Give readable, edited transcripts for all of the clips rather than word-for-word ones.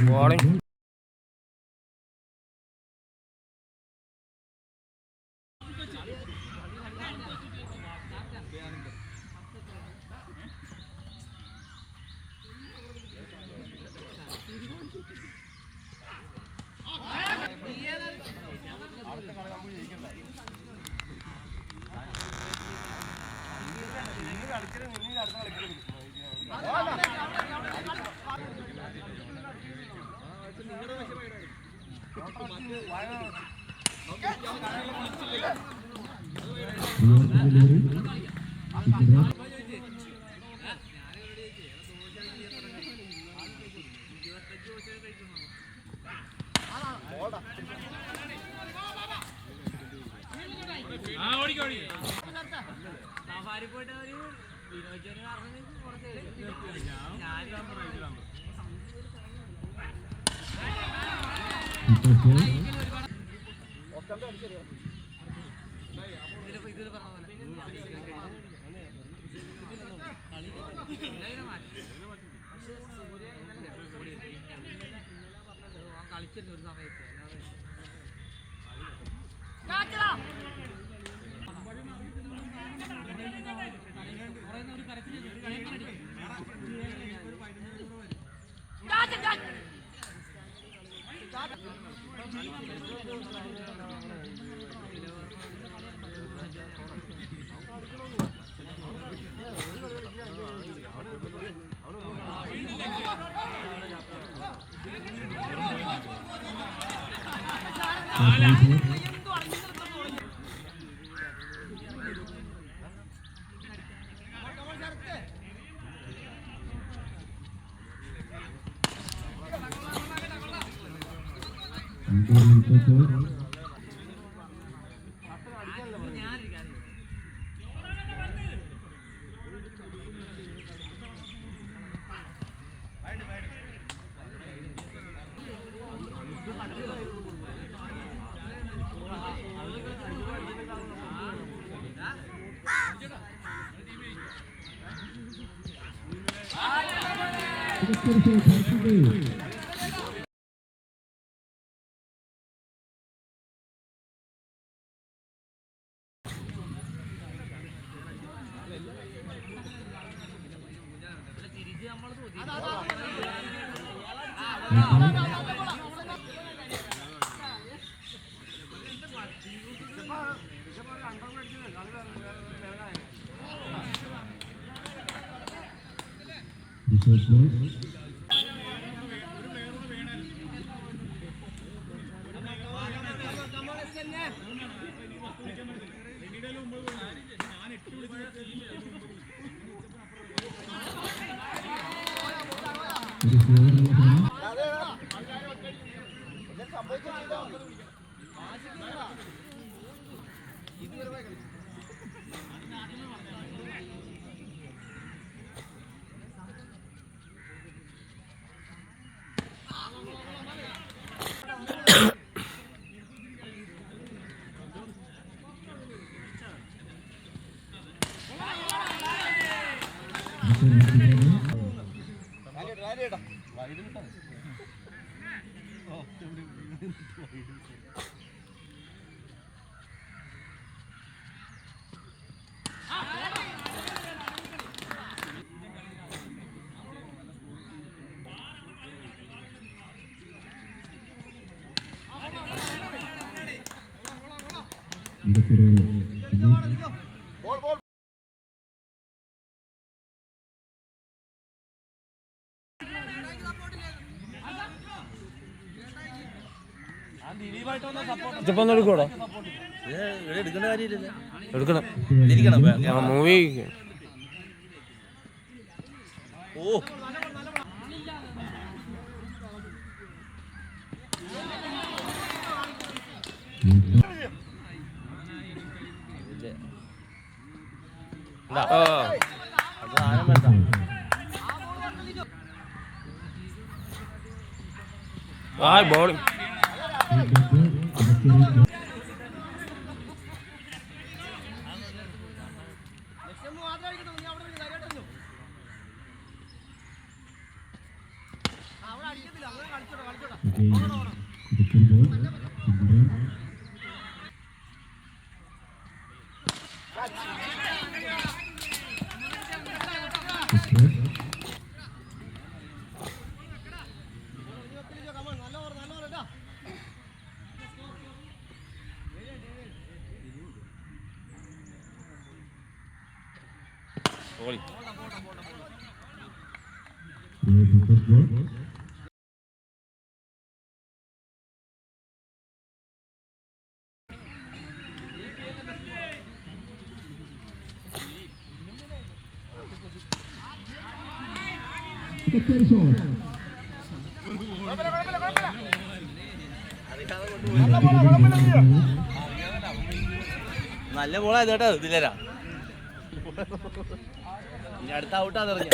Morning. ഇതിപ്പോ എടുക്കണോ? എടുക്കേണ്ട കാര്യമില്ല. എടുക്കണം. മൂവി ഓ ബോളിംഗ് നല്ല ബോളായത് കേട്ടോ. ഇതില്ലരാ ഇനി അടുത്ത ഔട്ടാന്ന് പറഞ്ഞു.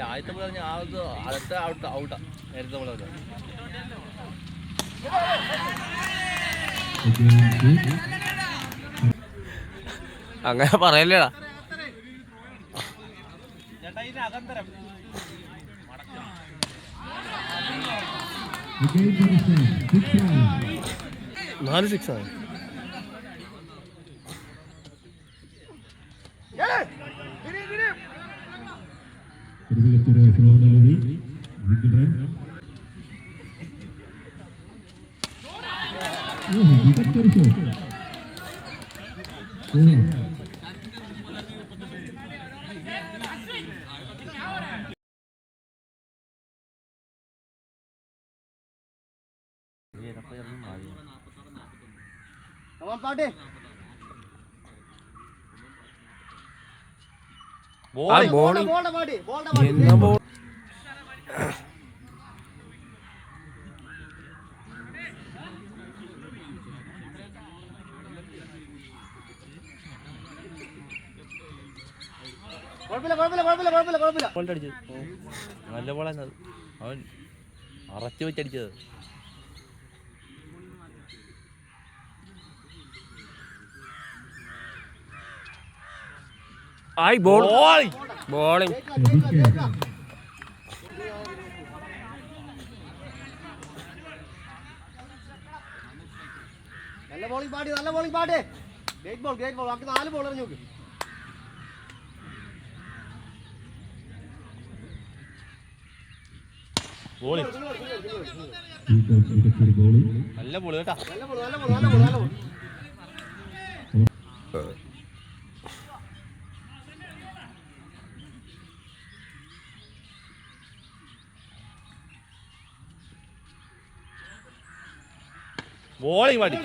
ആദ്യത്തെ ബോൾ പറഞ്ഞ അടുത്ത ഔട്ടാ. നേരത്തെ ബോൾ അങ്ങനെ പറയല്ലേടാ. നാല് 6 ആണ്. നല്ല ബോളാണ്. അവൻ അറച്ചു വെച്ചടിച്ചത്. ബോളിംഗ് നല്ല ബോളിംഗ് പാടി, നല്ല ബോളിംഗ് പാടി. Great ball, great ball. ബാക്കി 4 ബോൾ എറിഞ്ഞു നോക്ക്. നല്ല ബോൾ കേട്ടാ. നല്ല ബോൾ, നല്ല ബോൾ, നല്ല ബോൾ, നല്ല ബോൾ. ബോളിംഗ് പാടി.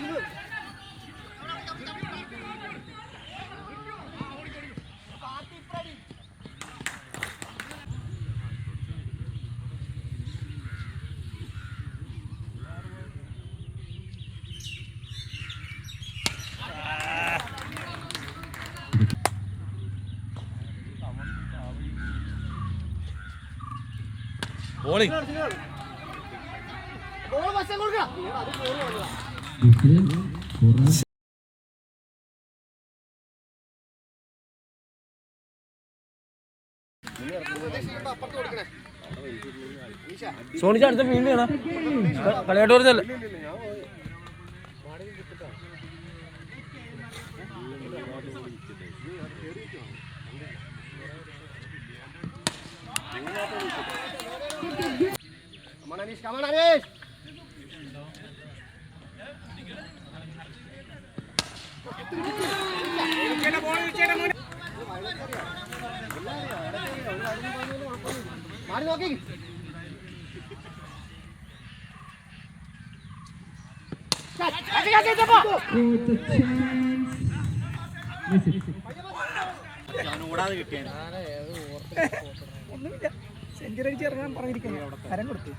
ബോളിംഗ് ബോൾ വശം കൊടുക്കണം. സോണിച്ച അടുത്ത ഫീൽഡ് ചെയ്യണം. കളിയായിട്ട് വരുന്നല്ലേ. Anish, come on, Anish. Mari നോക്കി. സെഞ്ചുറി അടിച്ച് ഇറങ്ങാൻ പറഞ്ഞിരിക്കുന്നു കരം കൊടുത്തു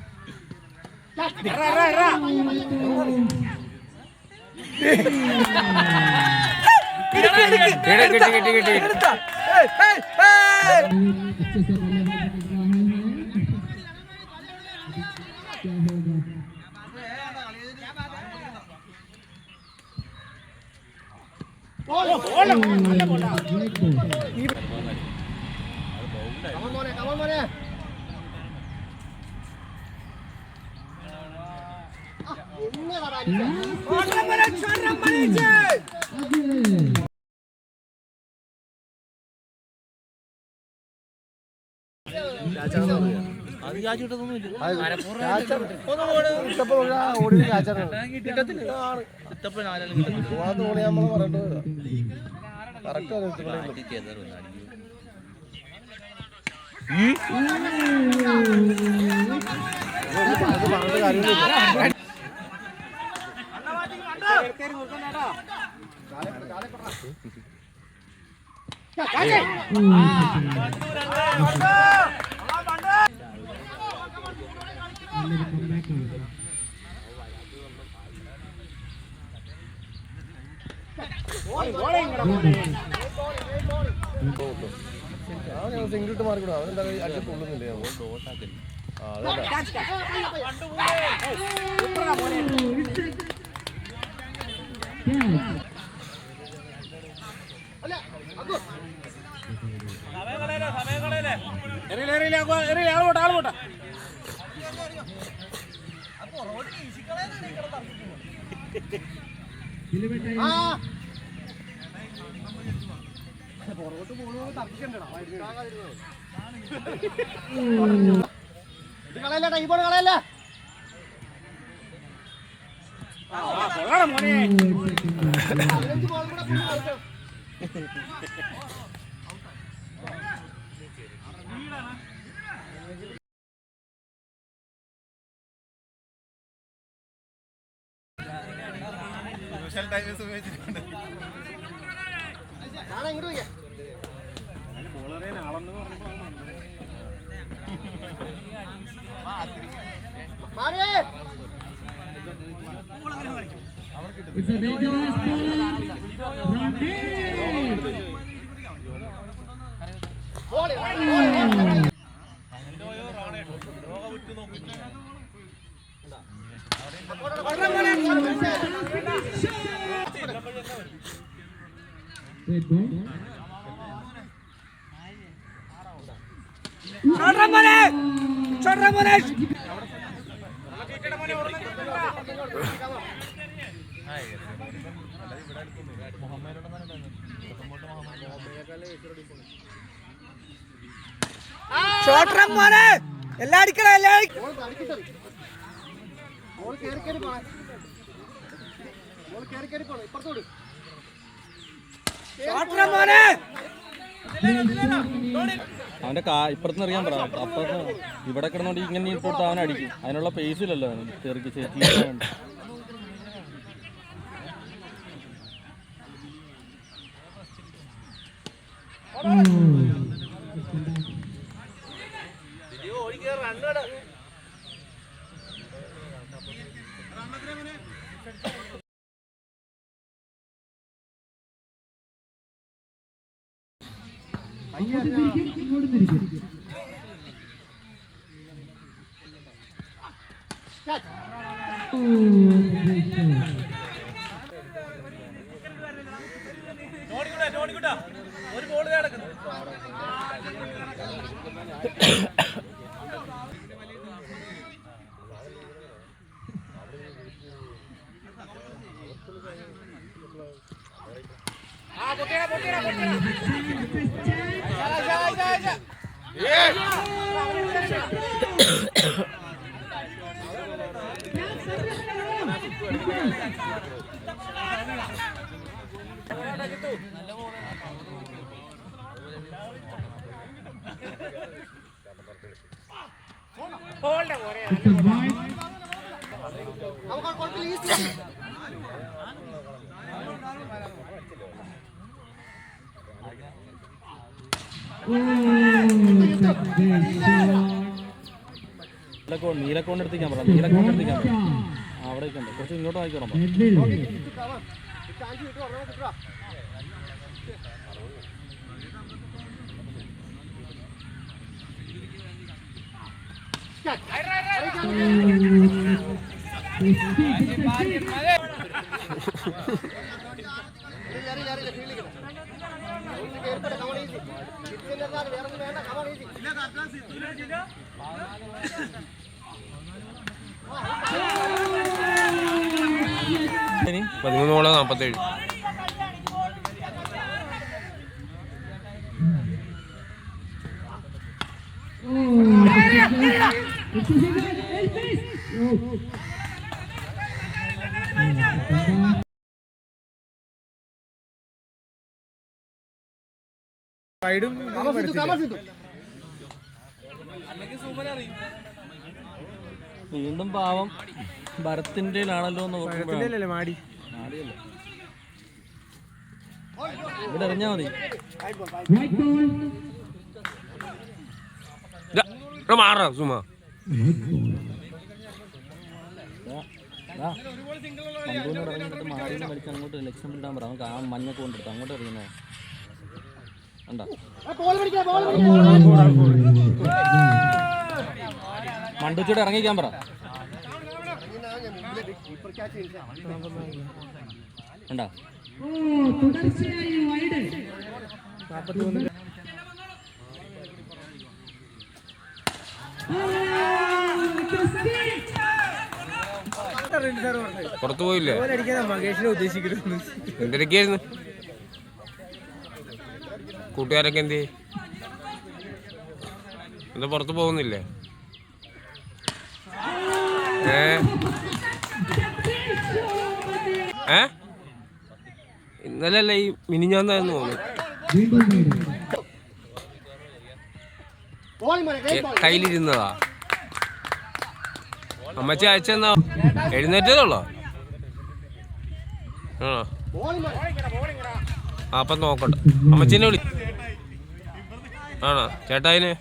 Come on, മോനെ. സിംഗിട്ട് മാറിക്കൂടാ അവനെന്താ അടിച്ച് കൊള്ളുന്നില്ലേ കളയല്ലേ ഈ ബോൾ കളയല്ലേ ഇങ്ങോട്ട് It's a dangerous ഷോട്ടറം മോനെ എല്ലാം അടിക്കണം എല്ലാം ഷോട്ടറം മോനെ അവന്റെ ഇപ്പുറത്തുനിന്ന് അറിയാൻ പറ അപ്പുറത്ത് ഇവിടെ കിടന്നോണ്ട് ഇങ്ങനെ ഇട്ടോട്ട് അവൻ അടിക്കും അതിനുള്ള പേസ് ഇല്ലല്ലോ ചെറുക്കി ചേച്ചി ഒരു ബോൾ കിടക്കുന്നു നീലക്കോണ്ട് എടുത്തിക്കാൻ പറ. നീലക്കോണ്ട് എടുത്തിക്കാൻ പറ. അവിടേക്ക് ഉണ്ട്. കുറച്ച് ഇങ്ങോട്ട് വായിക്കണം. ഇനി 13-47. വീണ്ടും പാവം ഭരത്തിന്റെ ആണല്ലോ എന്ന് മാടി ഇവിടെ എറിഞ്ഞാ മതി. മാറാ സുമ മണ്ടൂനോട് ഇറങ്ങിയിട്ട് മാറിന്ന് വലിച്ച് അങ്ങോട്ട് ലക്ഷ്യം ഇടാൻ പറ. നമുക്ക് ആ മഞ്ഞൊക്കെ കൊണ്ടെടുത്ത് അങ്ങോട്ട് എറിയുന്നേ കണ്ടോ. മണ്ടുച്ചോട് ഇറങ്ങിക്കാൻ പറ. കണ്ടോ പുറത്തു പോയില്ലേ? മകേഷിനെ ഉദ്ദേശിക്കുന്നു. എന്തിനൊക്കെയായിരുന്നു കൂട്ടുകാരൊക്കെ? എന്താ പുറത്ത് പോകുന്നില്ലേ? ഇന്നലല്ല ഈ മിനിഞ്ഞാന്നായിരുന്നു തോന്നുന്നു. കയ്യിലിരുന്നതാ. അമ്മച്ചി അയച്ചെന്നാ എഴുന്നേറ്റതുള്ളോ? ആണോ? അപ്പം നോക്കട്ടെ. അമ്മച്ചീനെ വിളി. ആണോ? ചേട്ടായിനെ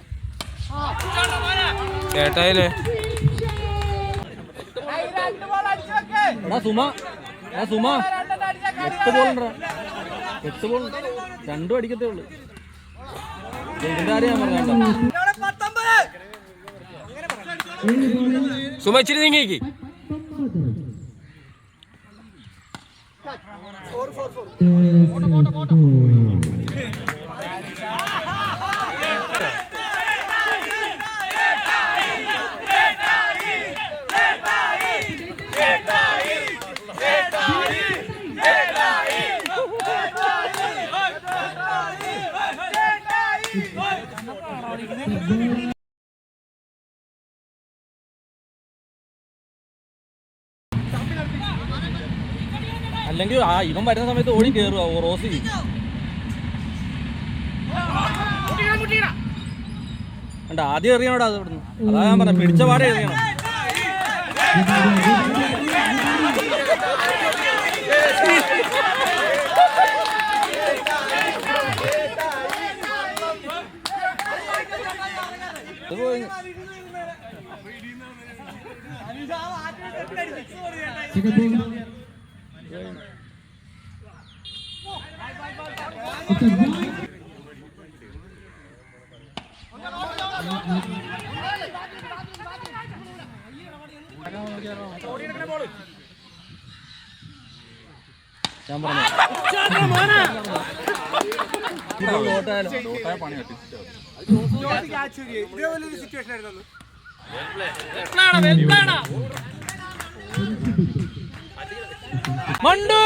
സുമ 8 ബോളുണ്ടാ. 8 ബോൾ 2 അടിക്കത്തേ ഉള്ളു. ഇതിന്റെ കാര്യം ഞാൻ പറഞ്ഞ സുമ ഇച്ചിരി നീങ്ങിക്ക്. അല്ലെങ്കിൽ ഇവൻ വരുന്ന സമയത്ത് ഓടി കയറുക റോസി. കണ്ട ആദ്യം എറിയണോടാ അത് ഇവിടുന്ന്. അതാ ഞാൻ പറഞ്ഞ പിടിച്ച പാടെ എറിയണം. ഞാൻ പറഞ്ഞു പണി കിട്ടി. മണ്ടു